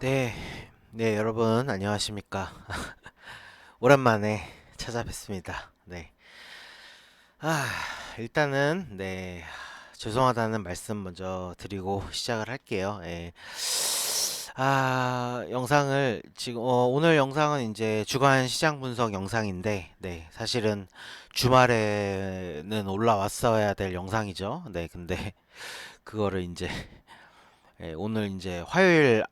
네, 네, 여러분, 안녕하십니까. 오랜만에 찾아뵙습니다. 네. 아, 일단은, 네, 죄송하다는 말씀 먼저 드리고 시작을 할게요. 예. 영상을, 오늘 영상은 이제 주간 시장 분석 영상인데, 네, 사실은 주말에는 올라왔어야 될 영상이죠. 네, 근데 그거를 이제, 오늘 이제 화요일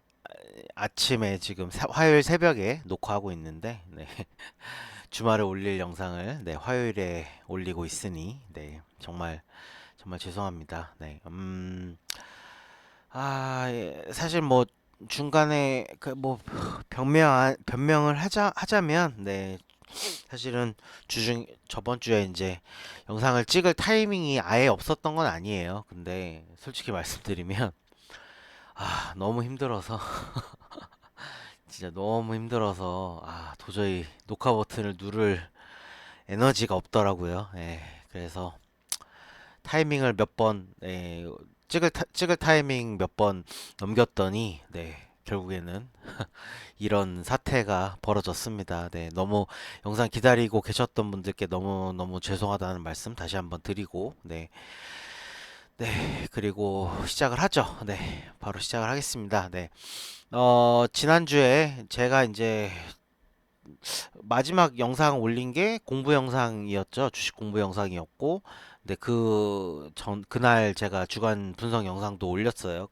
아침에 지금 화요일 새벽에 녹화하고 있는데 네. 주말에 올릴 영상을 네, 화요일에 올리고 있으니 네, 정말 정말 죄송합니다. 네. 사실 뭐 중간에 그 뭐 변명을 하자면 네. 사실은 주중 저번 주에 이제 영상을 찍을 타이밍이 아예 없었던 건 아니에요. 근데 솔직히 말씀드리면 너무 힘들어서 진짜 너무 힘들어서 도저히 녹화 버튼을 누를 에너지가 없더라고요. 예, 그래서 타이밍을 몇 번, 찍을 타이밍 몇 번 넘겼더니 네, 결국에는 이런 사태가 벌어졌습니다. 네, 너무 영상 기다리고 계셨던 분들께 너무 죄송하다는 말씀 다시 한번 드리고 네, 그리고 시작을 하죠. 네, 바로 시작을 하겠습니다. 네. 지난주에 제가 이제 마지막 영상 올린 게 공부 영상이었죠. 주식 공부 영상이었고, 근데 그날 제가 주간 분석 영상도 올렸어요.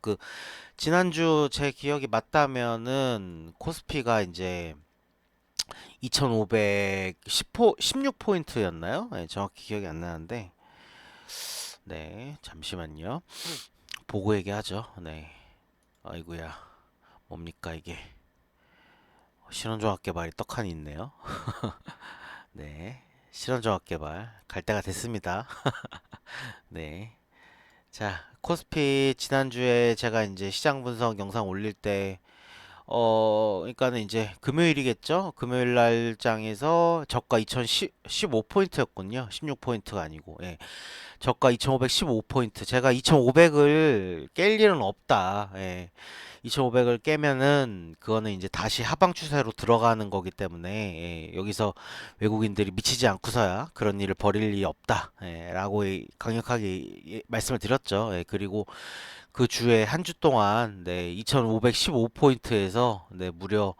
지난주 제 기억이 맞다면은 코스피가 이제 16포인트였나요? 네, 정확히 기억이 안 나는데, 네, 잠시만요. 보고 얘기하죠. 네, 아이고야, 뭡니까 이게. 신원종합개발이 떡하니 있네요. 네. 실현종합개발 갈 때가 됐습니다. 네. 자, 코스피 지난주에 제가 이제 시장 분석 영상 올릴 때, 그러니까는 이제 금요일이겠죠? 금요일 날장에서 저가 2015포인트였군요. 16포인트가 아니고, 예. 저가 2515포인트. 제가 2500을 깰 일은 없다. 예. 2500을 깨면은 그거는 이제 다시 하방 추세로 들어가는 거기 때문에 여기서 외국인들이 미치지 않고서야 그런 일을 벌일 일이 없다. 라고 강력하게 말씀을 드렸죠. 그리고 그 주에 한 주 동안 네, 2515포인트에서 네, 무려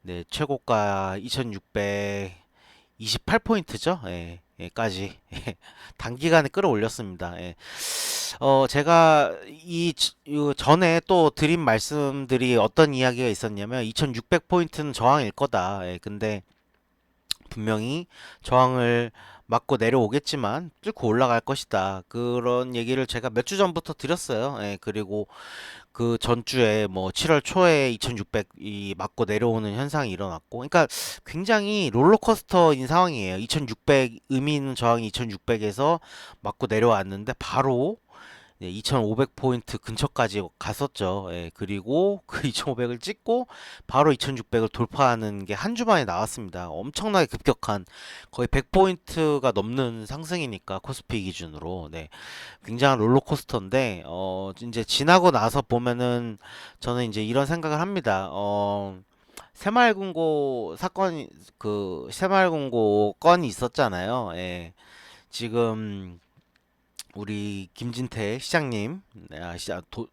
네, 최고가 2628포인트죠. 까지 단기간에 끌어올렸습니다. 제가 이 전에 또 드린 말씀들이 어떤 이야기가 있었냐면 2600포인트는 저항일 거다. 근데 분명히 저항을 맞고 내려오겠지만 뚫고 올라갈 것이다. 그런 얘기를 제가 몇 주 전부터 드렸어요. 그리고 그 전주에 뭐 7월 초에 2600이 맞고 내려오는 현상이 일어났고, 그러니까 굉장히 롤러코스터인 상황이에요. 2600 의미 있는 저항이 2600에서 맞고 내려왔는데 바로 2500포인트 근처까지 갔었죠. 그리고 그 2500을 찍고 바로 2600을 돌파하는 게 한 주 만에 나왔습니다. 엄청나게 급격한 거의 100포인트가 넘는 상승이니까 코스피 기준으로 굉장한 롤러코스터인데 이제 지나고 나서 보면은 저는 이제 이런 생각을 합니다. 새마을금고 사건이 새마을금고 건이 있었잖아요. 지금 우리 김진태 시장님,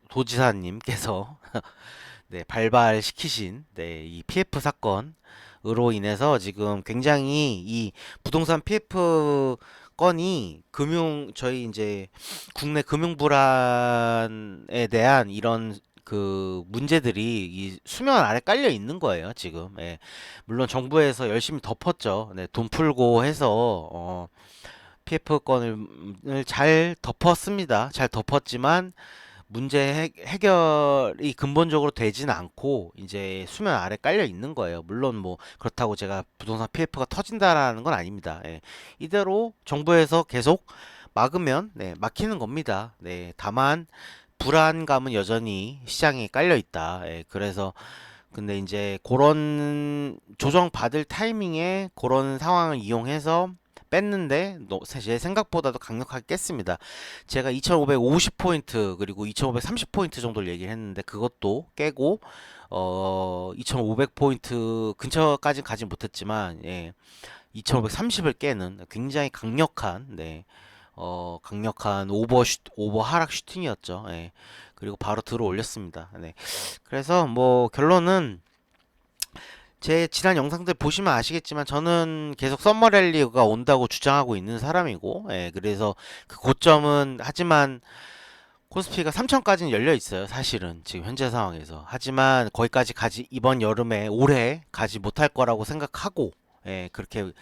도지사님께서 발발시키신 이 PF 사건으로 인해서 지금 굉장히 이 부동산 PF 건이 저희 이제 국내 금융 불안에 대한 이런 그 문제들이 이 수면 아래 깔려 있는 거예요, 지금. 물론 정부에서 열심히 덮었죠. 돈 풀고 해서 PF권을 잘 덮었습니다. 잘 덮었지만 문제 해결이 근본적으로 되진 않고 이제 수면 아래 깔려 있는 거예요. 물론 뭐 그렇다고 제가 부동산 PF가 터진다라는 건 아닙니다. 이대로 정부에서 계속 막으면 막히는 겁니다. 다만 불안감은 여전히 시장에 깔려 있다. 그래서 근데 이제 그런 조정 받을 타이밍에 그런 상황을 이용해서 뺐는데 제 생각보다도 강력하게 깼습니다. 제가 2550포인트 그리고 2530포인트 정도를 얘기를 했는데 그것도 깨고 2500포인트 근처까지는 가진 못했지만 2530을 깨는 굉장히 강력한 강력한 오버 하락 슈팅이었죠. 그리고 바로 들어 올렸습니다. 그래서 뭐 결론은 제 지난 영상들 보시면 아시겠지만 저는 계속 썸머랠리가 온다고 주장하고 있는 사람이고, 그래서 그 고점은 하지만 코스피가 3000까지는 열려 있어요. 사실은 지금 현재 상황에서. 하지만 거기까지 이번 여름에 올해 가지 못할 거라고 생각하고, 그렇게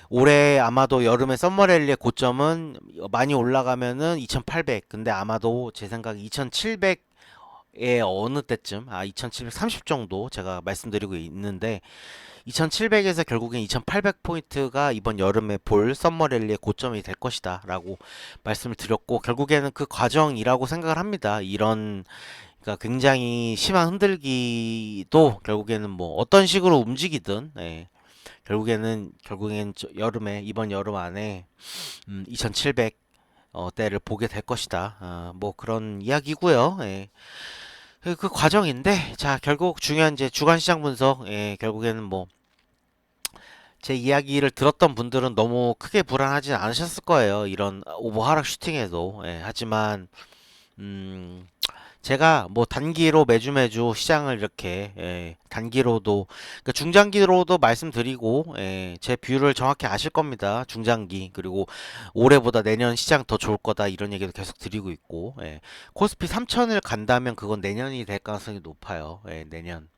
올해 아마도 여름에 썸머랠리의 고점은 많이 올라가면은 2800. 근데 아마도 제 생각에 2700에 어느 때쯤 2730 정도 제가 말씀드리고 있는데 2700에서 결국엔 2800포인트가 이번 여름에 볼 썸머랠리의 고점이 될 것이다 라고 말씀을 드렸고 결국에는 그 과정이라고 생각을 합니다. 이런 그러니까 굉장히 심한 흔들기도 결국에는 뭐 어떤 식으로 움직이든 결국엔 여름에 이번 여름 안에 2700 때를 보게 될 것이다. 뭐 그런 이야기고요. 그 과정인데 자 결국 중요한 이제 주간 시장 분석 결국에는 뭐 제 이야기를 들었던 분들은 너무 크게 불안하진 않으셨을 거예요. 이런 오버 하락 슈팅에도 하지만 음 제가 뭐 단기로 매주 시장을 이렇게 단기로도 그러니까 중장기로도 말씀드리고 제 뷰를 정확히 아실 겁니다. 중장기 그리고 올해보다 내년 시장 더 좋을 거다 이런 얘기도 계속 드리고 있고 코스피 3000을 간다면 그건 내년이 될 가능성이 높아요. 내년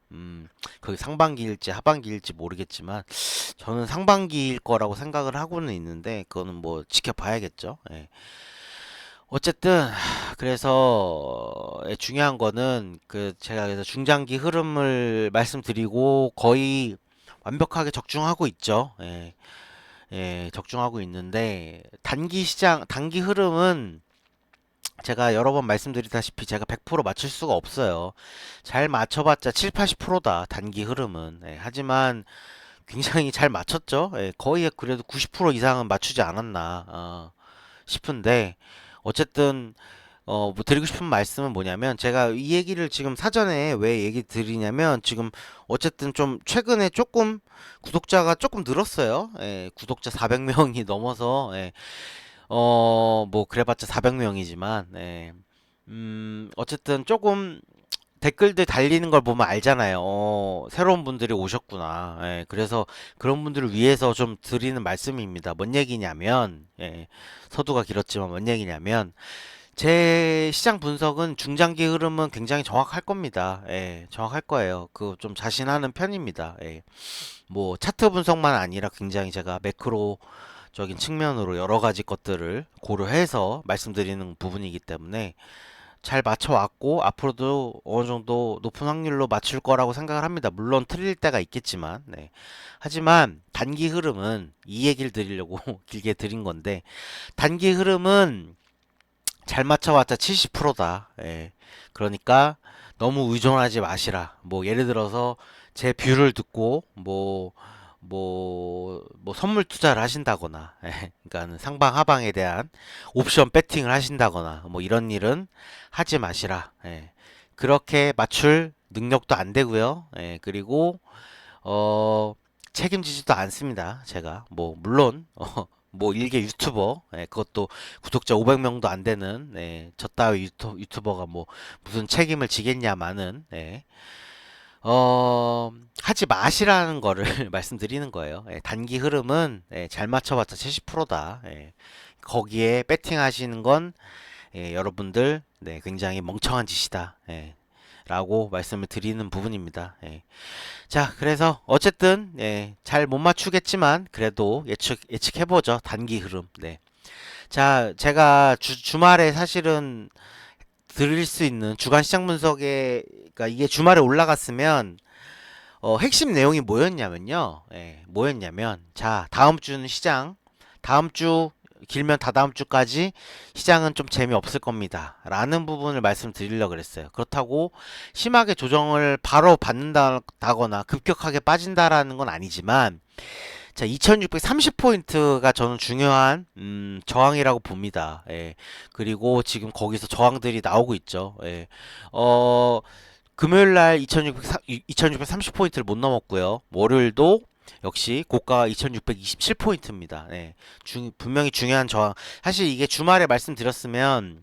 그게 상반기일지 하반기일지 모르겠지만 저는 상반기일 거라고 생각을 하고는 있는데 그거는 뭐 지켜봐야겠죠. 어쨌든 그래서 중요한 거는 그 제가 그래서 중장기 흐름을 말씀드리고 거의 완벽하게 적중하고 있죠. 적중하고 있는데 단기 흐름은 제가 여러 번 말씀드리다시피 제가 100% 맞출 수가 없어요. 잘 맞춰봤자 7, 80%다 단기 흐름은. 하지만 굉장히 잘 맞췄죠. 거의 그래도 90% 이상은 맞추지 않았나 싶은데 어쨌든 뭐 드리고 싶은 말씀은 뭐냐면 제가 이 얘기를 지금 사전에 왜 얘기 드리냐면 지금 어쨌든 좀 최근에 조금 구독자가 조금 늘었어요. 구독자 400명이 넘어서 뭐 그래봤자 400명이지만 어쨌든 조금 댓글들 달리는 걸 보면 알잖아요. 새로운 분들이 오셨구나. 그래서 그런 분들을 위해서 좀 드리는 말씀입니다. 뭔 얘기냐면, 서두가 길었지만 뭔 얘기냐면, 제 시장 분석은 중장기 흐름은 굉장히 정확할 겁니다. 정확할 거예요. 그 좀 자신하는 편입니다. 뭐 차트 분석만 아니라 굉장히 제가 매크로적인 측면으로 여러 가지 것들을 고려해서 말씀드리는 부분이기 때문에 잘 맞춰왔고 앞으로도 어느 정도 높은 확률로 맞출 거라고 생각을 합니다. 물론 틀릴 때가 있겠지만 하지만 단기 흐름은 이 얘기를 드리려고 길게 드린 건데 단기 흐름은 잘 맞춰봤자 70%다. 그러니까 너무 의존하지 마시라. 뭐 예를 들어서 제 뷰를 듣고 뭐 선물 투자를 하신다거나, 그러니까 상방 하방에 대한 옵션 배팅을 하신다거나 뭐 이런 일은 하지 마시라. 그렇게 맞출 능력도 안 되고요. 그리고 책임지지도 않습니다. 제가 뭐 물론 뭐 일개 유튜버 그것도 구독자 500명도 안 되는 저 따위 유튜버가 뭐 무슨 책임을 지겠냐마는 하지 마시라는 거를 말씀드리는 거예요. 단기 흐름은 잘 맞춰봤자 70%다. 거기에 배팅 하시는 건 여러분들 굉장히 멍청한 짓이다. 라고 말씀을 드리는 부분입니다. 자, 그래서 어쨌든 잘 못 맞추겠지만 그래도 예측해보죠. 단기 흐름. 자, 제가 주말에 사실은 드릴 수 있는 주간 시장 분석에 그러니까 이게 주말에 올라갔으면 핵심 내용이 뭐였냐면 자 다음 주는 시장 다음 주 길면 다다음 주까지 시장은 좀 재미없을 겁니다 라는 부분을 말씀드리려고 그랬어요. 그렇다고 심하게 조정을 바로 받는다거나 급격하게 빠진다라는 건 아니지만 자, 2630포인트가 저는 중요한 저항이라고 봅니다. 예. 그리고 지금 거기서 저항들이 나오고 있죠. 예. 어, 금요일 날 2630포인트를 못 넘었고요. 월요일도 역시 고가 2627포인트입니다. 예. 분명히 중요한 저항. 사실 이게 주말에 말씀드렸으면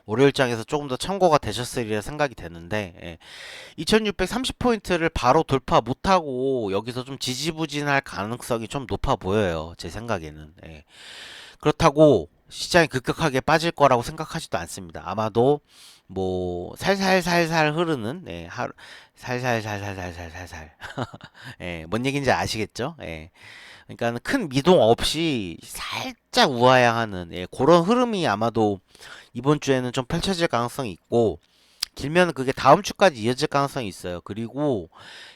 월요일장에서 조금 더 참고가 되셨으리라 생각이 되는데, 예. 2630포인트를 바로 돌파 못하고 여기서 좀 지지부진할 가능성이 좀 높아 보여요. 제 생각에는. 예. 그렇다고 시장이 급격하게 빠질 거라고 생각하지도 않습니다. 아마도 뭐 살살살살 흐르는, 예, 살살살살살살살 예, 뭔 얘기인지 아시겠죠? 예. 그러니까 큰 미동 없이 살짝 우하향하는, 예, 그런 흐름이 아마도 이번 주에는 좀 펼쳐질 가능성이 있고, 길면 그게 다음 주까지 이어질 가능성이 있어요. 그리고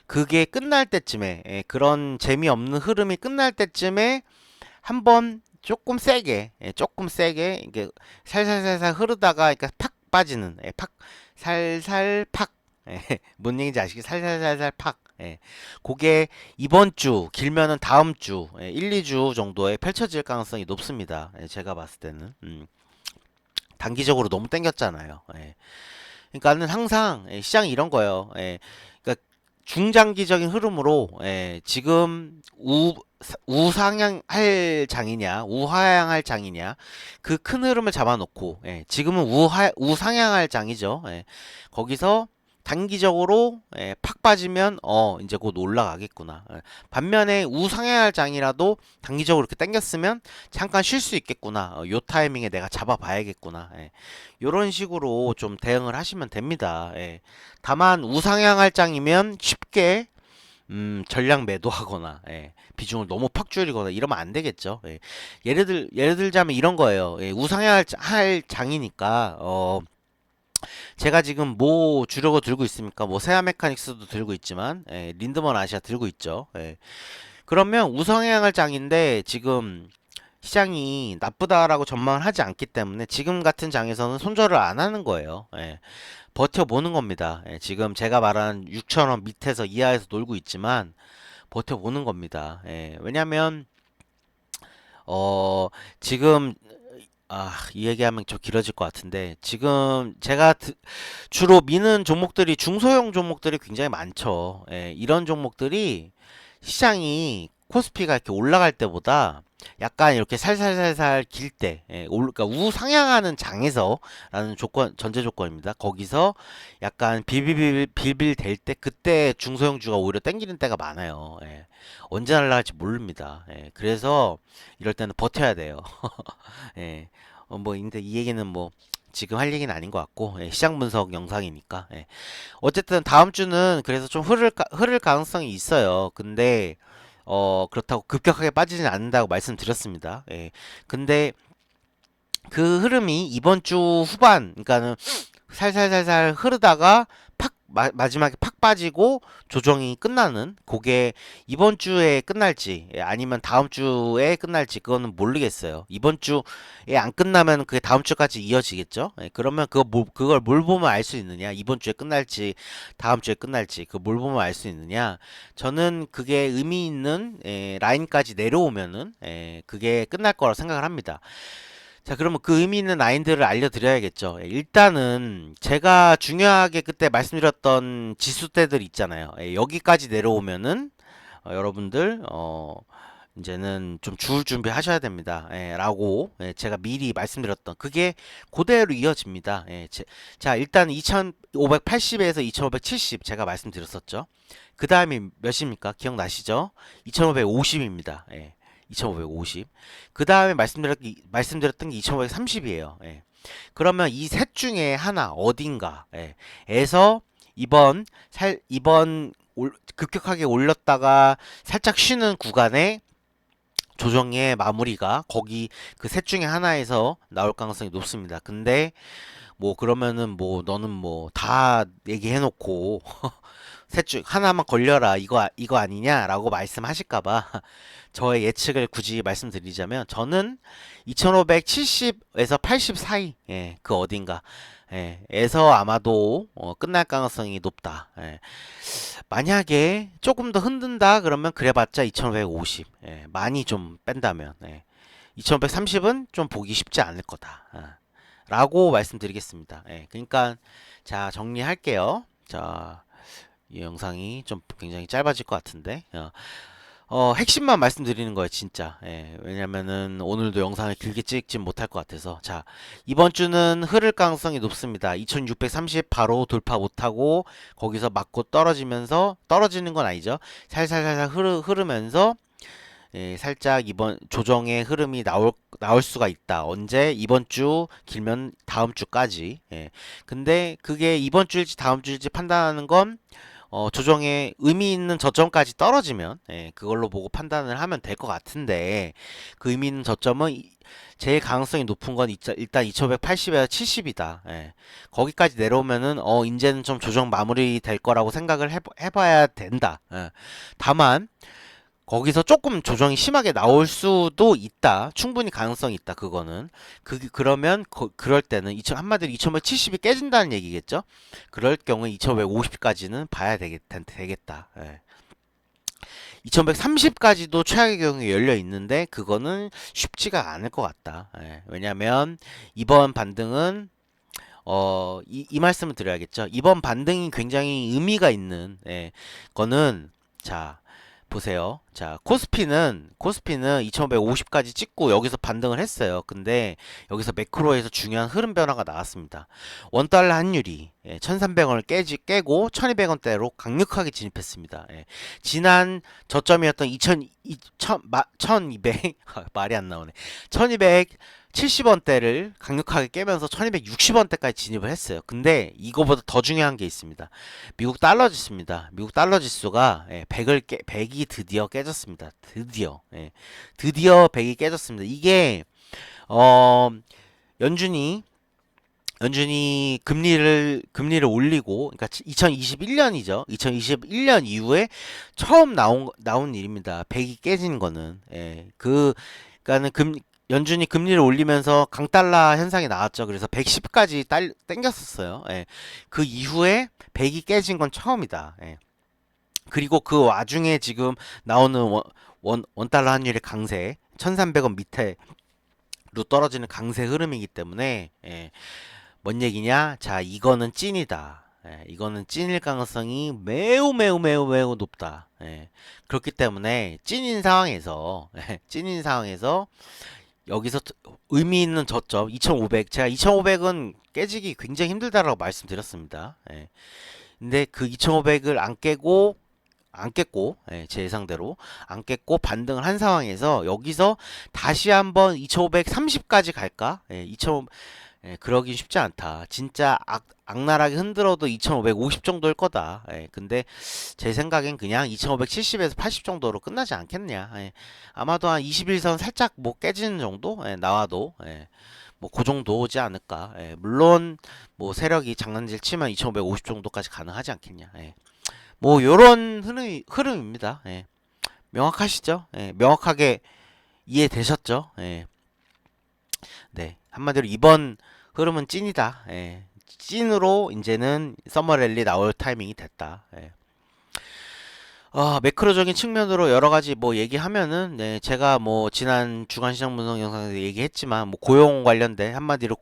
그게 끝날 때쯤에, 예, 그런 재미없는 흐름이 끝날 때쯤에 한번 조금 세게, 예, 조금 세게 이게 살살살살 흐르다가 그러니까 팍 빠지는, 예, 팍 살살 팍, 예, 뭔 얘기인지 아시겠어요? 살살살살 팍. 예. 그게 이번 주 길면은 다음 주, 예, 1, 2주 정도에 펼쳐질 가능성이 높습니다. 예, 제가 봤을 때는. 단기적으로 너무 땡겼잖아요. 예. 그러니까는 항상, 예, 시장이 이런 거예요. 예. 그러니까 중장기적인 흐름으로, 예, 지금 우상향할 장이냐 우하향할 장이냐 그 큰 흐름을 잡아놓고, 예, 지금은 우상향할 장이죠. 예. 거기서 단기적으로, 예, 팍 빠지면 이제 곧 올라가겠구나. 예. 반면에 우상향할 장이라도 단기적으로 이렇게 당겼으면 잠깐 쉴 수 있겠구나. 요 타이밍에 내가 잡아봐야겠구나. 예. 요런 식으로 좀 대응을 하시면 됩니다. 예. 다만 우상향할 장이면 쉽게 전량 매도하거나, 예, 비중을 너무 팍 줄이거나 이러면 안 되겠죠. 예. 예를 들자면 이런 거예요. 예, 할 장이니까, 제가 지금 뭐 주력을 들고 있습니까? 뭐 세아 메카닉스도 들고 있지만, 예, 린드먼 아시아 들고 있죠. 예. 그러면 우상향할 장인데 지금 시장이 나쁘다라고 전망을 하지 않기 때문에 지금 같은 장에서는 손절을 안 하는 거예요. 예. 버텨보는 겁니다. 예, 지금 제가 말한 6,000원 밑에서 이하에서 놀고 있지만 버텨보는 겁니다. 예, 왜냐면 어 지금 이 얘기하면 좀 길어질 것 같은데 지금 제가 주로 미는 종목들이 중소형 종목들이 굉장히 많죠. 예, 이런 종목들이 시장이 코스피가 이렇게 올라갈 때보다 약간 이렇게 살살살살 길 때, 예, 그러니까 우상향하는 장에서라는 전제 조건입니다. 거기서 약간 빌빌 될 때, 그때 중소형주가 오히려 땡기는 때가 많아요. 예. 언제 날라갈지 모릅니다. 예. 그래서 이럴 때는 버텨야 돼요. 예. 뭐, 근데 이 얘기는 뭐, 지금 할 얘기는 아닌 것 같고, 예, 시장 분석 영상이니까. 예. 어쨌든 다음 주는 그래서 좀 흐를 가능성이 있어요. 근데 그렇다고 급격하게 빠지진 않는다고 말씀드렸습니다. 예. 근데 그 흐름이 이번 주 후반, 그러니까는 살살살살 흐르다가 마지막에 팍 빠지고 조정이 끝나는, 그게 이번 주에 끝날지, 예, 아니면 다음 주에 끝날지 그거는 모르겠어요. 이번 주에 안 끝나면 그게 다음 주까지 이어지겠죠. 예, 그러면 그걸 뭘 보면 알 수 있느냐, 이번 주에 끝날지 다음 주에 끝날지 그 뭘 보면 알 수 있느냐. 저는 그게 의미 있는, 예, 라인까지 내려오면은, 예, 그게 끝날 거라고 생각을 합니다. 자, 그러면 그 의미 있는 라인들을 알려드려야겠죠. 예, 일단은 제가 중요하게 그때 말씀드렸던 지수대들 있잖아요. 예, 여기까지 내려오면은 여러분들 이제는 좀 줄 준비 하셔야 됩니다. 예, 라고, 예, 제가 미리 말씀드렸던 그게 그대로 이어집니다. 예, 자, 일단 2580에서 2570 제가 말씀드렸었죠. 그 다음이 몇입니까? 기억나시죠? 2550입니다. 예. 2550. 그 다음에 말씀드렸던 게 2530이에요. 예. 그러면 이 셋 중에 하나 어딘가, 예, 에서 이번 급격하게 올렸다가 살짝 쉬는 구간에 조정의 마무리가 거기 그 셋 중에 하나에서 나올 가능성이 높습니다. 근데 뭐 그러면은 뭐 너는 뭐 다 얘기해놓고 셋 중 하나만 걸려라 이거 아니냐라고 말씀하실까봐 저의 예측을 굳이 말씀드리자면 저는 2570에서 80 사이 그 어딘가 에서 아마도 끝날 가능성이 높다. 만약에 조금 더 흔든다 그러면 그래봤자 2550 많이 좀 뺀다면 2530은 좀 보기 쉽지 않을 거다. 라고 말씀드리겠습니다. 그러니까 자 정리할게요. 자, 이 영상이 좀 굉장히 짧아질 것 같은데 핵심만 말씀드리는 거예요, 진짜. 왜냐면은 오늘도 영상을 길게 찍진 못할 것 같아서. 자, 이번 주는 흐를 가능성이 높습니다. 2630 바로 돌파 못하고 거기서 맞고 떨어지면서 떨어지는 건 아니죠. 살살살살 흐르면서 살짝 이번 조정의 흐름이 나올 수가 있다. 언제? 이번 주 길면 다음 주까지. 근데 그게 이번 주일지 다음 주일지 판단하는 건 조정에 의미 있는 저점까지 떨어지면 그걸로 보고 판단을 하면 될 것 같은데 그 의미 있는 저점은 제일 가능성이 높은 건 일단 2580에서 70이다. 거기까지 내려오면은 이제는 좀 조정 마무리 될 거라고 생각을 해봐야 된다. 다만 거기서 조금 조정이 심하게 나올 수도 있다. 충분히 가능성이 있다. 그거는 그러면 그럴 때는 한마디로 2570이 깨진다는 얘기겠죠. 그럴 경우에 2550까지는 봐야 되겠다. 2130까지도 최악의 경우에 열려 있는데 그거는 쉽지가 않을 것 같다. 왜냐면 이번 반등은 이 말씀을 드려야겠죠. 이번 반등이 굉장히 의미가 있는 거는 자 보세요. 자, 코스피는 2550까지 찍고 여기서 반등을 했어요. 근데 여기서 매크로에서 중요한 흐름 변화가 나왔습니다. 원달러 환율이 1300원을 깨고 1200원대로 강력하게 진입했습니다. 지난 저점이었던 1200 말이 안 나오네. 1270원대를 강력하게 깨면서 1260원대까지 진입을 했어요. 근데 이거보다 더 중요한 게 있습니다. 미국 달러 지수입니다. 미국 달러 지수가 100이 드디어 깨졌습니다. 드디어 100이 깨졌습니다. 이게 연준이 금리를 올리고, 그러니까 2021년이죠. 2021년 이후에 처음 나온 일입니다. 100이 깨진 거는. 그러니까는 연준이 금리를 올리면서 강달러 현상이 나왔죠. 그래서 110까지 땡겼었어요. 그 이후에 100이 깨진 건 처음이다. 그리고 그 와중에 지금 나오는 원달러 환율의 강세, 1300원 밑에로 떨어지는 강세 흐름이기 때문에 뭔 얘기냐? 자, 이거는 찐이다. 이거는 찐일 가능성이 매우 매우 매우 매우 높다. 그렇기 때문에 찐인 상황에서 여기서 의미 있는 저점 2500, 제가 2500은 깨지기 굉장히 힘들다라고 말씀드렸습니다. 근데 그 2500을 안 깼고 제 예상대로 안 깼고 반등을 한 상황에서 여기서 다시 한번 2530까지 갈까? 그러긴 쉽지 않다. 진짜 악랄하게 흔들어도 2550 정도일 거다. 근데 제 생각엔 그냥 2570에서 80 정도로 끝나지 않겠냐. 아마도 한 21선 살짝 뭐 깨지는 정도 나와도 뭐 그 정도 오지 않을까. 물론 뭐 세력이 장난질 치면 2550 정도까지 가능하지 않겠냐. 뭐 요런 흐름입니다. 명확하시죠? 명확하게 이해되셨죠? 네, 한마디로 이번 흐름은 찐이다. 찐으로 이제는 서머랠리 나올 타이밍이 됐다. 매크로적인 측면으로 여러 가지 뭐 얘기하면은 제가 뭐 지난 주간 시장 분석 영상에서 얘기했지만 뭐 고용 관련된 한마디로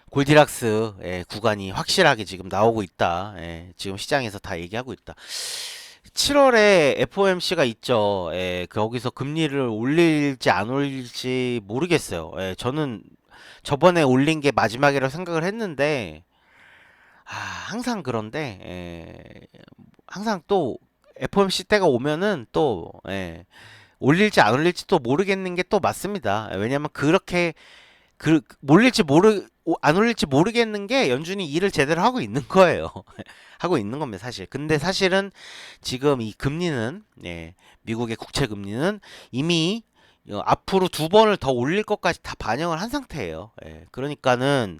골디락스 구간이 확실하게 지금 나오고 있다. 지금 시장에서 다 얘기하고 있다. 7월에 FOMC가 있죠. 거기서 금리를 올릴지 안 올릴지 모르겠어요. 저는 저번에 올린 게 마지막이라고 생각을 했는데, 항상 그런데, 항상 또 FOMC 때가 오면은 또, 올릴지 안 올릴지 또 모르겠는 게 또 맞습니다. 왜냐면 그렇게 안 올릴지 모르겠는 게 연준이 일을 제대로 하고 있는 거예요. 하고 있는 겁니다, 사실. 근데 사실은 지금 이 금리는, 미국의 국채 금리는 이미 앞으로 두 번을 더 올릴 것까지 다 반영을 한 상태예요. 예, 그러니까는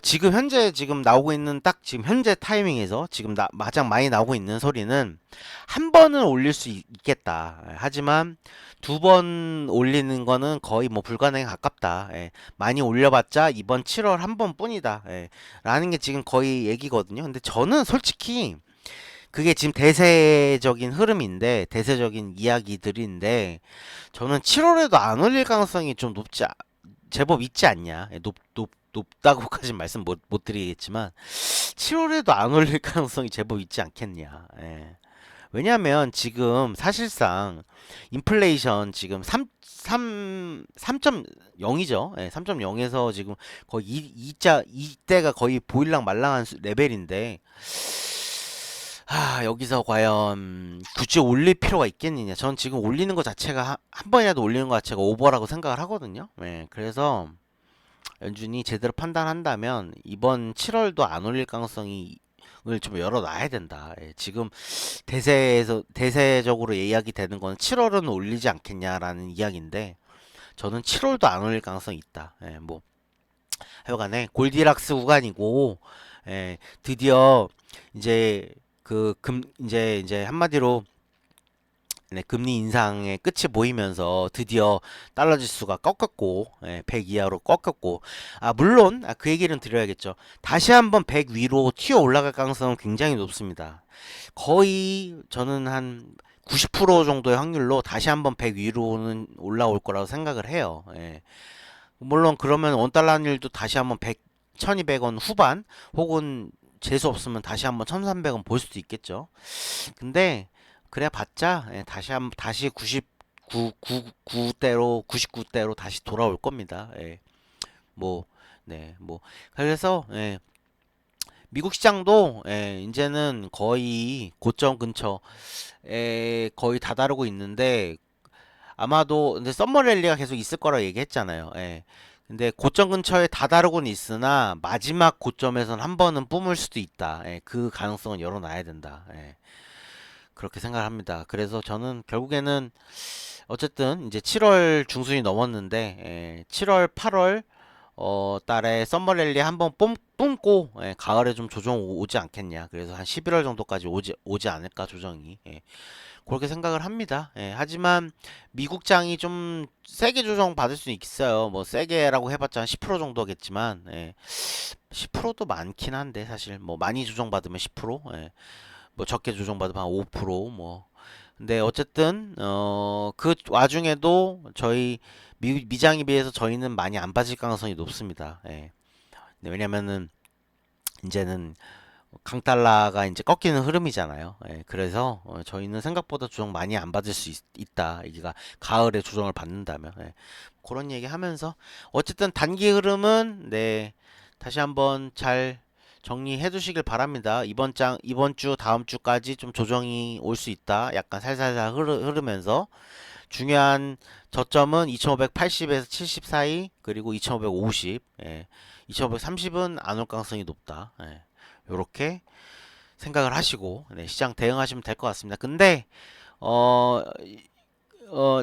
지금 현재 지금 나오고 있는 딱 지금 현재 타이밍에서 지금 가장 많이 나오고 있는 소리는 한 번은 올릴 수 있겠다. 예, 하지만 두 번 올리는 거는 거의 뭐 불가능에 가깝다. 예, 많이 올려봤자 이번 7월 한 번뿐이다. 예, 라는 게 지금 거의 얘기거든요. 근데 저는 솔직히 그게 지금 대세적인 흐름인데 대세적인 이야기들인데 저는 7월에도 안 올릴 가능성이 좀 제법 있지 않냐. 예, 높다고까지 말씀 못 드리겠지만 7월에도 안 올릴 가능성이 제법 있지 않겠냐. 예. 왜냐하면 지금 사실상 인플레이션 지금 3.0이죠. 예, 3.0에서 지금 거의 이때가 거의 보일랑 말랑한 레벨인데 여기서 과연 굳이 올릴 필요가 있겠느냐. 전 지금 올리는 것 자체가 한 번이라도 올리는 것 자체가 오버라고 생각을 하거든요. 예, 그래서 연준이 제대로 판단한다면 이번 7월도 안 올릴 가능성이 을 좀 열어놔야 된다. 예, 지금 대세적으로 이야기 되는 거는 7월은 올리지 않겠냐라는 이야기인데 저는 7월도 안 올릴 가능성이 있다. 예, 뭐 하여간에 골디락스 구간이고 드디어 이제 이제 한마디로 네, 금리 인상의 끝이 보이면서 드디어 달러 지수가 꺾였고 100 이하로 꺾였고 물론 그 얘기는 드려야겠죠. 다시 한번 100 위로 튀어 올라갈 가능성은 굉장히 높습니다. 거의 저는 한 90% 정도의 확률로 다시 한번 100 위로는 올라올 거라고 생각을 해요. 물론 그러면 원달러 환율도 다시 한번 100, 1200원 후반 혹은 재수 없으면 다시 한번 1300원 볼 수도 있겠죠. 근데 그래 봤자 다시 99대로 다시 돌아올 겁니다. 뭐, 네, 뭐 그래서 미국 시장도 이제는 거의 고점 근처에 거의 다다르고 있는데 아마도 근데 썸머 랠리가 계속 있을 거라 얘기했잖아요. 근데 고점 근처에 다다르고는 있으나 마지막 고점에선 한 번은 뿜을 수도 있다. 그 가능성은 열어놔야 된다. 그렇게 생각합니다. 그래서 저는 결국에는 어쨌든 이제 7월 중순이 넘었는데 7월, 8월 달에 썸머랠리 한번 뿜고 가을에 좀 조정 오지 않겠냐. 그래서 한 11월 정도까지 오지 않을까 조정이. 그렇게 생각을 합니다. 하지만 미국장이 좀 세게 조정 받을 수 있어요. 뭐 세게라고 해봤자 한 10% 정도겠지만 10%도 많긴 한데 사실 뭐 많이 조정 받으면 10%, 뭐 적게 조정받으면 한 5%. 근데 어쨌든 그 와중에도 저희 미장에 비해서 저희는 많이 안 빠질 가능성이 높습니다. 네, 왜냐면은 이제는 강달러가 이제 꺾이는 흐름이잖아요. 그래서 저희는 생각보다 조정 많이 안 받을 수 있다. 이게 가을에 조정을 받는다면 그런 얘기 하면서 어쨌든 단기 흐름은 다시 한번 잘 정리해 두시길 바랍니다. 이번 주, 다음 주까지 좀 조정이 올 수 있다. 약간 살살살 흐르면서 중요한 저점은 2580에서 70 사이, 그리고 2550, 2530은 안 올 가능성이 높다. 요렇게 생각을 하시고 시장 대응하시면 될 것 같습니다. 근데 어,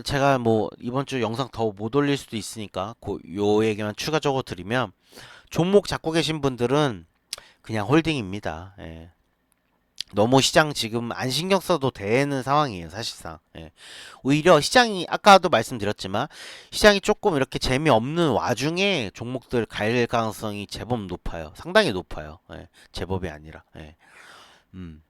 제가 뭐 이번 주 영상 더 못 올릴 수도 있으니까 요 얘기만 추가적으로 드리면 종목 잡고 계신 분들은 그냥 홀딩입니다. 너무 시장 지금 안 신경 써도 되는 상황이에요, 사실상. 오히려 시장이 아까도 말씀드렸지만 시장이 조금 이렇게 재미없는 와중에 종목들 갈 가능성이 제법 높아요. 상당히 높아요. 제법이 아니라. 음.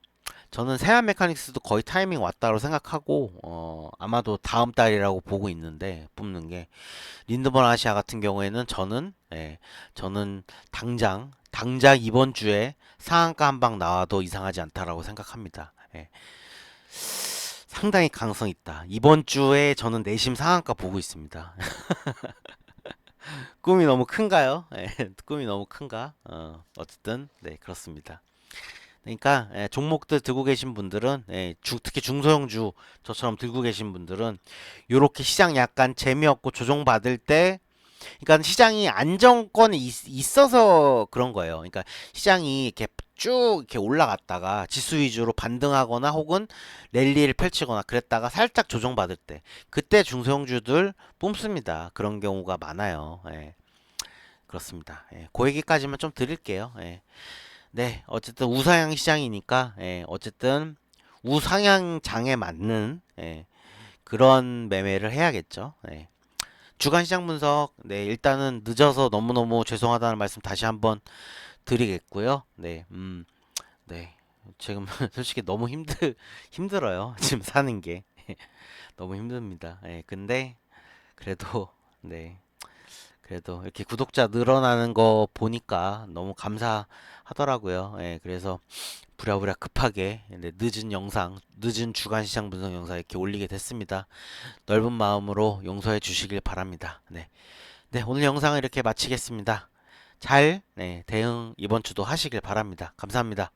저는 세한 메카닉스도 거의 타이밍 왔다고 생각하고 아마도 다음 달이라고 보고 있는데 뽑는 게 린드번 아시아 같은 경우에는 저는 당장 이번 주에 상한가 한 방 나와도 이상하지 않다라고 생각합니다. 상당히 가능성 있다. 이번 주에 저는 내심 상한가 보고 있습니다. 꿈이 너무 큰가요? 꿈이 너무 큰가? 어쨌든 네, 그렇습니다. 그러니까 종목들 들고 계신 분들은 특히 중소형주 저처럼 들고 계신 분들은 요렇게 시장 약간 재미없고 조정받을 때 그러니까 시장이 안정권에 있어서 그런 거예요. 그러니까 시장이 이렇게 쭉 이렇게 올라갔다가 지수 위주로 반등하거나 혹은 랠리를 펼치거나 그랬다가 살짝 조정받을 때 그때 중소형주들 뿜습니다. 그런 경우가 많아요. 예, 그렇습니다. 예, 그 얘기까지만 좀 드릴게요. 예. 네, 어쨌든 우상향 시장이니까 예, 어쨌든 우상향장에 맞는 그런 매매를 해야겠죠. 예. 주간 시장 분석, 네, 일단은 늦어서 너무너무 죄송하다는 말씀 다시 한번 드리겠고요. 네, 네. 지금 솔직히 너무 힘들어요. 지금 사는 게. 너무 힘듭니다. 예, 근데 그래도, 네. 그래도 이렇게 구독자 늘어나는 거 보니까 너무 감사하더라고요. 예, 그래서 부랴부랴 급하게 네, 늦은 주간 시장 분석 영상 이렇게 올리게 됐습니다. 넓은 마음으로 용서해 주시길 바랍니다. 네. 네, 오늘 영상을 이렇게 마치겠습니다. 잘, 네, 대응 이번 주도 하시길 바랍니다. 감사합니다.